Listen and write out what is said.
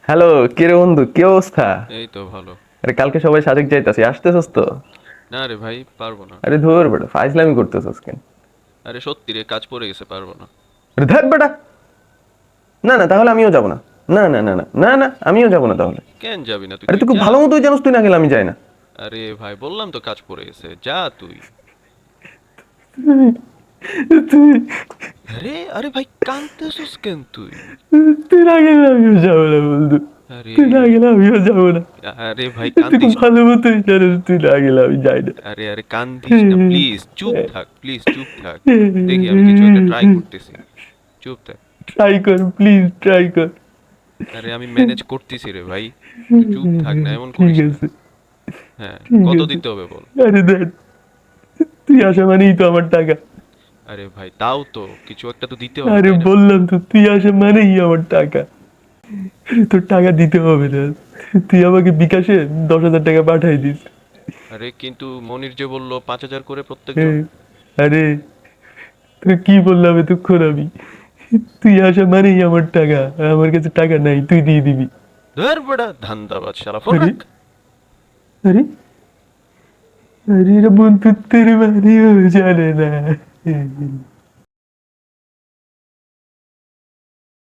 Hello, কে রে বন্ধু, কি অবস্থা? এই তো ভালো। আরে কালকে সবাই সাজেক যাইতাছি, আসতেছস তো? না রে ভাই, পারবো না। আরে ধুর বেটা, ফাইজলামি করতেছস কেন? আরে সত্যি রে, কাজ পড়ে গেছে, পারবো না। আরে ধ্যাৎ বেটা, না না তাহলে আমিও যাবো না। না না না না না না, আমিও যাবো না তাহলে। কেন যাবি না? তুই আরে তুই তুই খুব যা। ভালো মতোই জানোস, তুই না গেলে আমি যাই না। আরে ভাই, বললাম তো কাজ পড়ে গেছে, যা তুই। তুই আরে আরে ভাই, কাঁদতেছিস কেন তুই? তুই না গেলে আমিও যাবো না বন্ধু। আরে তুই না গেলে আমিও যাবো না। আরে ভাই, তুই খুব কান্দিস না। ভালো মতোই জানোস, তুই না গেলে আমি যাই না। আরে আরে কান্দিস না প্লিজ, চুপ থাক প্লিজ, চুপ থাক। দেখি আমি কিছু একটা ট্রাই করতেছি। চুপ থাক। ট্রাই কর প্লিজ, ট্রাই কর। আরে আমি ম্যানেজ করতেছি রে ভাই। তুই চুপ থাক না, এমন ঠিক করিস না। আছে, হ্যাঁ। ঠিক কত আছে। দিতে হবে বল? আরে দেখ, তুই আসা মানেই তো আমার টাকা। আরে ভাই, তাও তো কিছু একটা তো দিতে হবে, আরে তাই না? বললাম তো, তুই আসা মানেই আমার টাকা। তোর টাকা দিতে হবে না, তুই আমাকে বিকাশে 10,000 টাকা পাঠাই দিস। আরে কিন্তু মনির যে বললো 5,000 করে এ, প্রত্যেকজন। আরে তোকে কি বললাম এতক্ষণ আমি? তুই আসা মানেই আমার টাকা, আর আমার কাছে টাকা নাই, তুই দিয়ে দিবি। ধর বড়া ধান্দাবাজ শালা, ফোন আরে রাখ। আরে আরে, এরা বন্ধুত্বের মানেও জানে না।